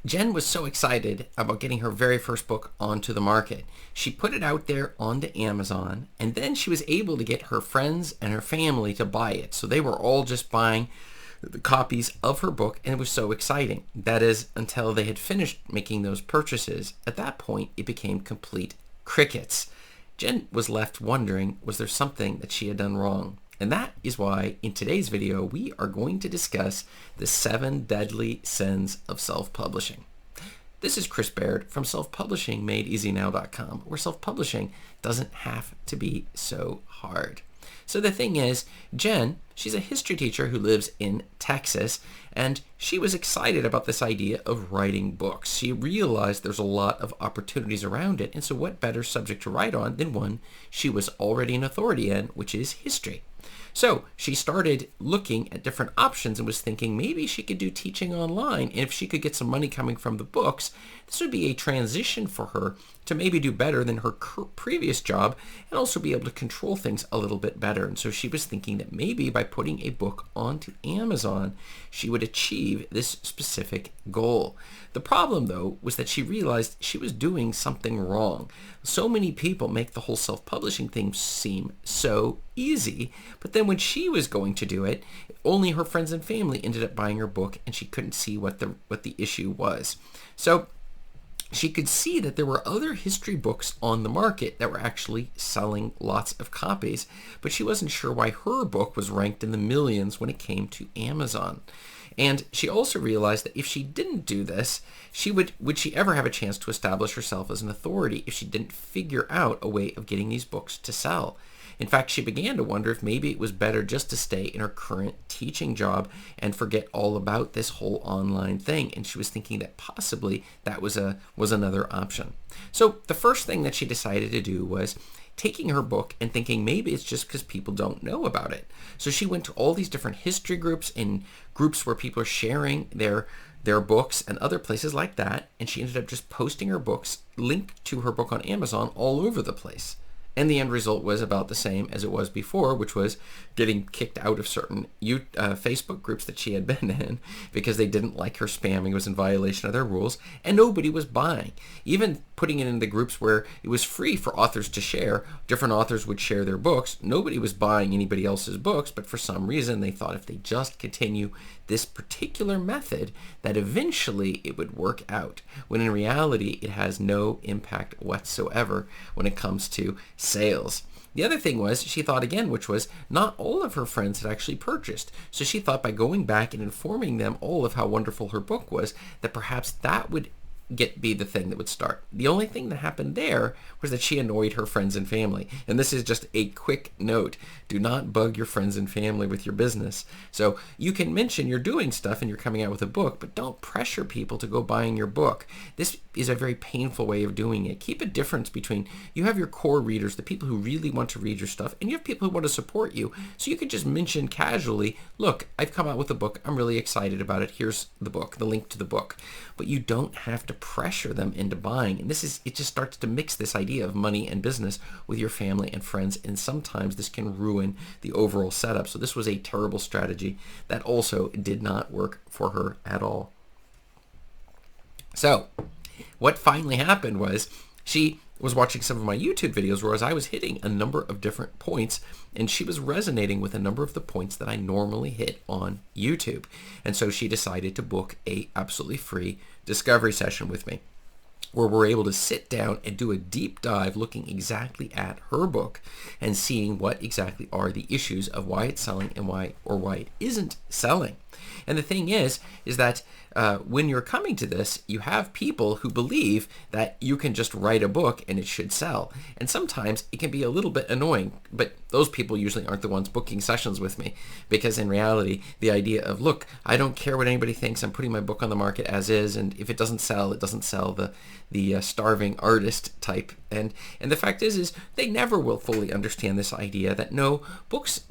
Jen was so excited about getting her very first book onto the market. She put it out there onto Amazon, and then she was able to get her friends and her family to buy it. So they were all just buying the copies of her book, and it was so exciting. That is, until they had finished making those purchases. At that point, it became complete crickets. Jen was left wondering, was there something that she had done wrong? And that is why in today's video, we are going to discuss the 7 deadly sins of self-publishing. This is Chris Baird from self-publishingmadeeasynow.com, where self-publishing doesn't have to be so hard. So the thing is, Jen, she's a history teacher who lives in Texas, and she was excited about this idea of writing books. She realized there's a lot of opportunities around it, and so what better subject to write on than one she was already an authority in, which is history. So she started looking at different options and was thinking maybe she could do teaching online, and if she could get some money coming from the books, this would be a transition for her to maybe do better than her previous job and also be able to control things a little bit better. And so she was thinking that maybe by putting a book onto Amazon, she would achieve this specific goal. The problem, though, was that she realized she was doing something wrong. So many people make the whole self-publishing thing seem so easy, but then when she was going to do it, only her friends and family ended up buying her book, and she couldn't see what the issue was. So she could see that there were other history books on the market that were actually selling lots of copies, but she wasn't sure why her book was ranked in the millions when it came to Amazon. And she also realized that if she didn't do this, would she ever have a chance to establish herself as an authority if she didn't figure out a way of getting these books to sell? In fact, she began to wonder if maybe it was better just to stay in her current teaching job and forget all about this whole online thing. And she was thinking that possibly that was another option. So the first thing that she decided to do was taking her book and thinking maybe it's just because people don't know about it. So she went to all these different history groups and groups where people are sharing their books and other places like that, and she ended up just posting her books, linked to her book on Amazon all over the place. And the end result was about the same as it was before, which was getting kicked out of certain Facebook groups that she had been in because they didn't like her spamming. It was in violation of their rules, and nobody was buying. Even putting it in the groups where it was free for authors to share, different authors would share their books. Nobody was buying anybody else's books, but for some reason they thought if they just continue this particular method, that eventually it would work out, when in reality it has no impact whatsoever when it comes to sales. The other thing was, she thought again, which was not all of her friends had actually purchased. So she thought by going back and informing them all of how wonderful her book was, that perhaps that would be the thing that would start. The only thing that happened there was that she annoyed her friends and family. And this is just a quick note. Do not bug your friends and family with your business. So you can mention you're doing stuff and you're coming out with a book, but don't pressure people to go buying your book. This is a very painful way of doing it. Keep a difference between, you have your core readers, the people who really want to read your stuff, and you have people who want to support you. So you could just mention casually, look, I've come out with a book. I'm really excited about it. Here's the book, the link to the book. But you don't have to pressure them into buying. And it just starts to mix this idea of money and business with your family and friends. And sometimes this can ruin the overall setup. So this was a terrible strategy that also did not work for her at all. So what finally happened was she was watching some of my YouTube videos where I was hitting a number of different points, and she was resonating with a number of the points that I normally hit on YouTube. And so she decided to book a absolutely free discovery session with me, where we're able to sit down and do a deep dive looking exactly at her book and seeing what exactly are the issues of why it's selling and why it isn't selling. And the thing is that when you're coming to this, you have people who believe that you can just write a book and it should sell. And sometimes it can be a little bit annoying, but those people usually aren't the ones booking sessions with me, because in reality, the idea of, look, I don't care what anybody thinks, I'm putting my book on the market as is, and if it doesn't sell, it doesn't sell, the starving artist type. And the fact is they never will fully understand this idea that no,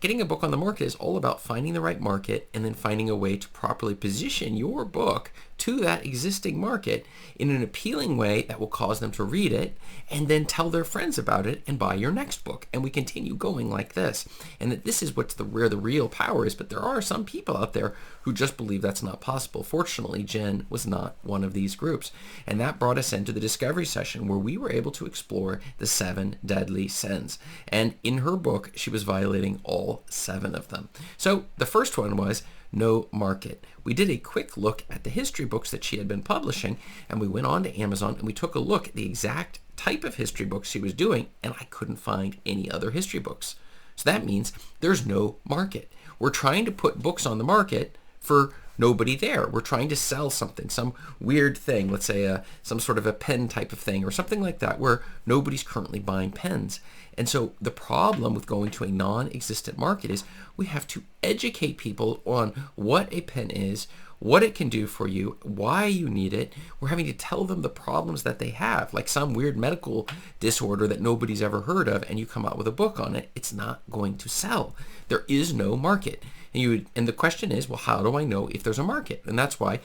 getting a book on the market is all about finding the right market and then finding a a way to properly position your book to that existing market in an appealing way that will cause them to read it and then tell their friends about it and buy your next book. And we continue going like this. And that this is where the real power is. But there are some people out there who just believe that's not possible. Fortunately, Jen was not one of these groups. And that brought us into the discovery session where we were able to explore the 7 deadly sins. And in her book, she was violating all 7 of them. So the first one was no market. We did a quick look at the history books that she had been publishing, and we went on to Amazon and we took a look at the exact type of history books she was doing, and I couldn't find any other history books. So that means there's no market. We're trying to put books on the market for nobody there. We're trying to sell something, some weird thing, let's say some sort of a pen type of thing or something like that, where nobody's currently buying pens. And so the problem with going to a non-existent market is we have to educate people on what a pen is, what it can do for you, why you need it. We're having to tell them the problems that they have, like some weird medical disorder that nobody's ever heard of, and you come out with a book on it. It's not going to sell. There is no market. And the question is, well, how do I know if there's a market? And that's why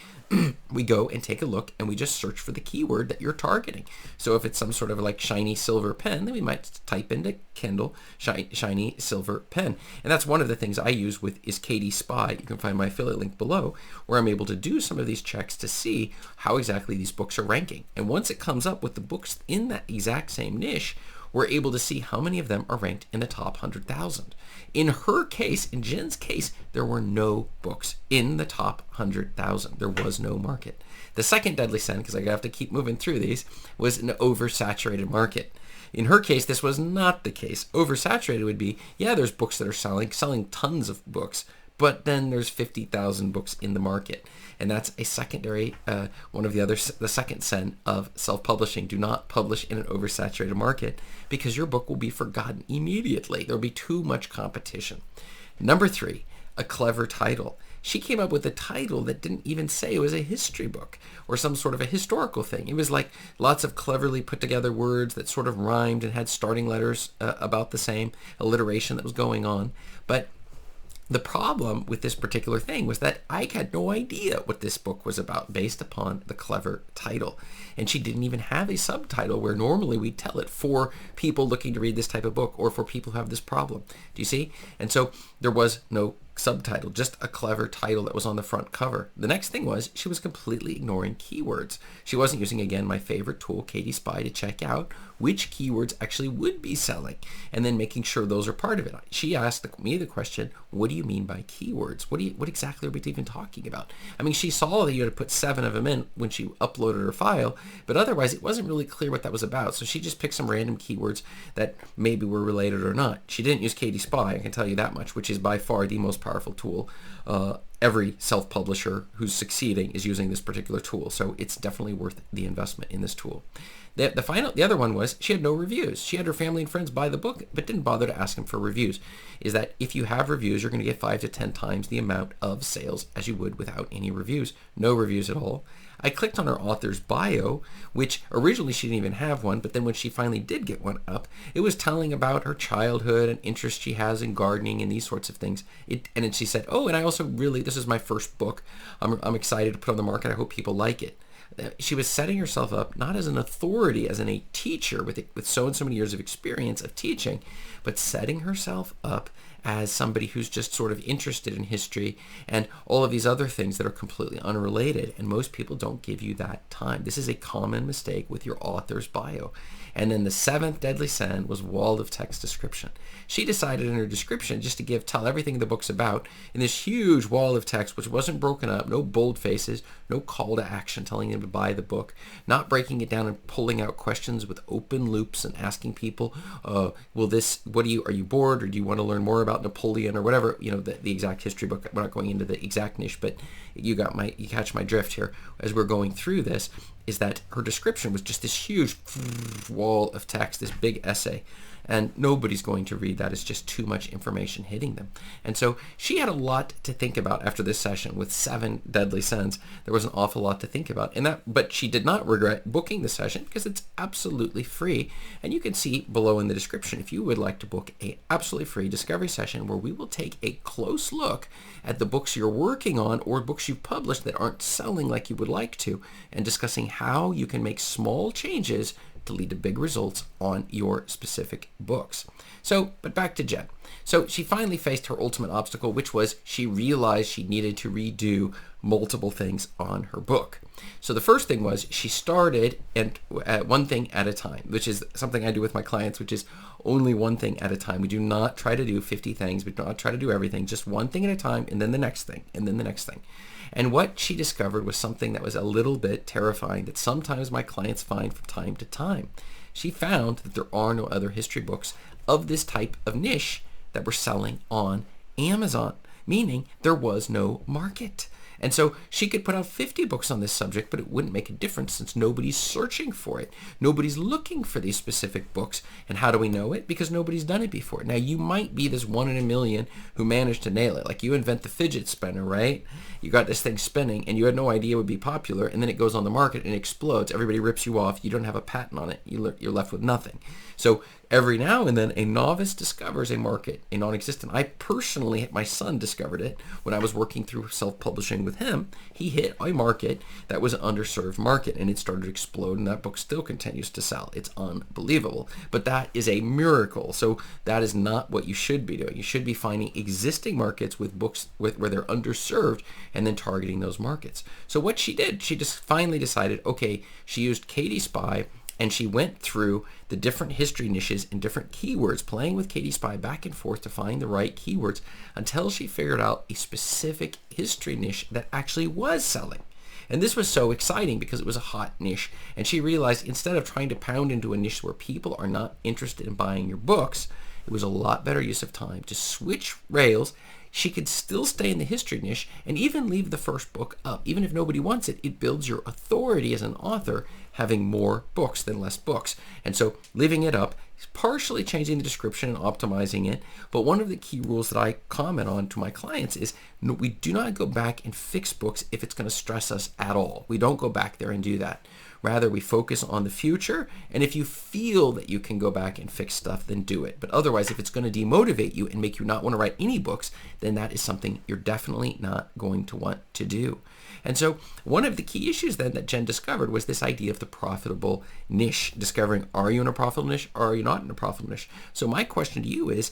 we go and take a look and we just search for the keyword that you're targeting. So if it's some sort of like shiny silver pen, then we might type into Kindle shiny silver pen. And that's one of the things I use with is Katie Spy. You can find my affiliate link below, where I'm able to do some of these checks to see how exactly these books are ranking. And once it comes up with the books in that exact same niche, we're able to see how many of them are ranked in the top 100,000. In her case, in Jen's case, there were no books in the top 100,000. There was no market. The second deadly sin, because I have to keep moving through these, was an oversaturated market. In her case, this was not the case. Oversaturated would be, yeah, there's books that are selling tons of books, but then there's 50,000 books in the market. And that's a secondary, the second sin of self-publishing. Do not publish in an oversaturated market because your book will be forgotten immediately. There'll be too much competition. Number 3, a clever title. She came up with a title that didn't even say it was a history book or some sort of a historical thing. It was like lots of cleverly put together words that sort of rhymed and had starting letters about the same alliteration that was going on. But the problem with this particular thing was that I had no idea what this book was about based upon the clever title. And she didn't even have a subtitle where normally we tell it for people looking to read this type of book or for people who have this problem. Do you see? And so there was no subtitle, just a clever title that was on the front cover. The next thing was she was completely ignoring keywords. She wasn't using, again, my favorite tool, Katie Spy, to check out which keywords actually would be selling and then making sure those are part of it. She asked me the question, what do you mean by keywords? What exactly are we even talking about? I mean, she saw that you had to put 7 of them in when she uploaded her file, but otherwise it wasn't really clear what that was about. So she just picked some random keywords that maybe were related or not. She didn't use Katie Spy, I can tell you that much, which is by far the most powerful tool. Every self-publisher who's succeeding is using this particular tool, so it's definitely worth the investment in this tool. The other one was she had no reviews. She had her family and friends buy the book, but didn't bother to ask them for reviews. Is that if you have reviews, you're going to get 5 to 10 times the amount of sales as you would without any reviews. No reviews at all. I clicked on her author's bio, which originally she didn't even have one, but then when she finally did get one up, it was telling about her childhood and interest she has in gardening and these sorts of things. And then she said, oh, and I also this is my first book. I'm excited to put on the market. I hope people like it. She was setting herself up not as an authority, as in a teacher with so and so many years of experience of teaching, but setting herself up as somebody who's just sort of interested in history and all of these other things that are completely unrelated. And most people don't give you that time. This is a common mistake with your author's bio. And then the 7th deadly sin was wall of text description. She decided in her description just to tell everything the book's about in this huge wall of text, which wasn't broken up, no bold faces, no call to action telling them to buy the book, not breaking it down and pulling out questions with open loops and asking people, are you bored, or do you want to learn more about Napoleon or whatever, the exact history book. We're not going into the exact niche, but you catch my drift here as we're going through this, is that her description was just this huge wall of text, this big essay. and nobody's going to read that. It's just too much information hitting them. And so she had a lot to think about after this session with 7 deadly sins. There was an awful lot to think about, but she did not regret booking the session because it's absolutely free. And you can see below in the description if you would like to book a absolutely free discovery session where we will take a close look at the books you're working on or books you've published that aren't selling like you would like to, and discussing how you can make small changes to lead to big results on your specific books. But back to Jen. So she finally faced her ultimate obstacle, which was she realized she needed to redo multiple things on her book. So the first thing was she started at one thing at a time, which is something I do with my clients, which is only one thing at a time. We do not try to do 50 things. We do not try to do everything, just one thing at a time, and then the next thing, and then the next thing. And what she discovered was something that was a little bit terrifying that sometimes my clients find from time to time. She found that there are no other history books of this type of niche that were selling on Amazon, meaning there was no market. And so she could put out 50 books on this subject, but it wouldn't make a difference since nobody's searching for it. Nobody's looking for these specific books. And how do we know it? Because nobody's done it before. Now, you might be this 1 in a million who managed to nail it. Like you invent the fidget spinner, right? You got this thing spinning and you had no idea it would be popular, and then it goes on the market and it explodes. Everybody rips you off. You don't have a patent on it. You're left with nothing. So every now and then a novice discovers a market, a non-existent. I personally, my son discovered it when I was working through self-publishing with him. He hit a market that was an underserved market, and it started to explode, and that book still continues to sell. It's unbelievable. But that is a miracle. So that is not what you should be doing. You should be finding existing markets with books where they're underserved and then targeting those markets. So what she did, she just finally decided, okay, she used Katie Spy, and she went through the different history niches and different keywords, playing with Katie Spy back and forth to find the right keywords until she figured out a specific history niche that actually was selling. And this was so exciting because it was a hot niche. And she realized instead of trying to pound into a niche where people are not interested in buying your books, it was a lot better use of time to switch rails. She could still stay in the history niche and even leave the first book up. Even if nobody wants it, it builds your authority as an author, having more books than less books. And so leaving it up is partially changing the description and optimizing it. But one of the key rules that I comment on to my clients is we do not go back and fix books if it's going to stress us at all. We don't go back there and do that. Rather, we focus on the future, and if you feel that you can go back and fix stuff, then do it. But otherwise, if it's going to demotivate you and make you not want to write any books, then that is something you're definitely not going to want to do. And so one of the key issues then that Jen discovered was this idea of the profitable niche, discovering, are you in a profitable niche or are you not in a profitable niche? So my question to you is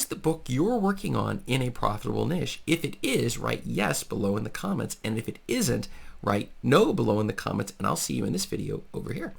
the book you're working on in a profitable niche? If it is, write yes below in the comments. And if it isn't, write no below in the comments, and I'll see you in this video over here.